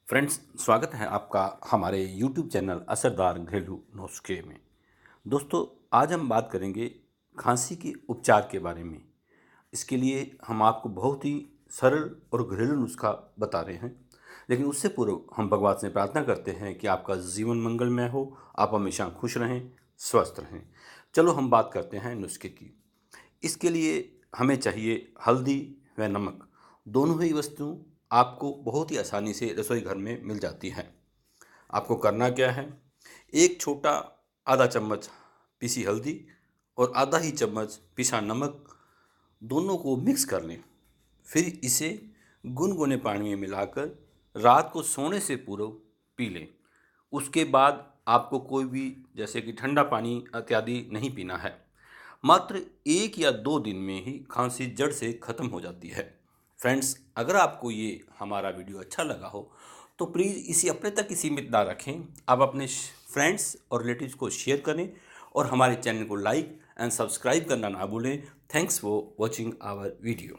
Friends, स्वागत है आपका हमारे यूट्यूब चैनल असरदार घरेलू नुस्खे में। दोस्तों, आज हम बात करेंगे खांसी के उपचार के बारे में। इसके लिए हम आपको बहुत ही सरल और घरेलू नुस्खा बता रहे हैं, लेकिन उससे पूर्व हम भगवान से प्रार्थना करते हैं कि आपका जीवन मंगलमय हो, आप हमेशा खुश रहें, स्वस्थ रहें। चलो हम बात करते हैं नुस्खे की। इसके लिए हमें चाहिए हल्दी व नमक। दोनों ही वस्तु आपको बहुत ही आसानी से रसोई घर में मिल जाती हैं। आपको करना क्या है, एक छोटा आधा चम्मच पिसी हल्दी और आधा ही चम्मच पिसा नमक, दोनों को मिक्स कर लें। फिर इसे गुनगुने पानी में मिलाकर रात को सोने से पूर्व पी लें। उसके बाद आपको कोई भी जैसे कि ठंडा पानी इत्यादि नहीं पीना है। मात्र 1 या 2 दिन में ही खांसी जड़ से ख़त्म हो जाती है। फ्रेंड्स, अगर आपको ये हमारा वीडियो अच्छा लगा हो तो प्लीज़ इसे अपने तक ही सीमित ना रखें। आप अपने फ्रेंड्स और रिलेटिव्स को शेयर करें और हमारे चैनल को लाइक एंड सब्सक्राइब करना ना भूलें। Thanks for watching our video.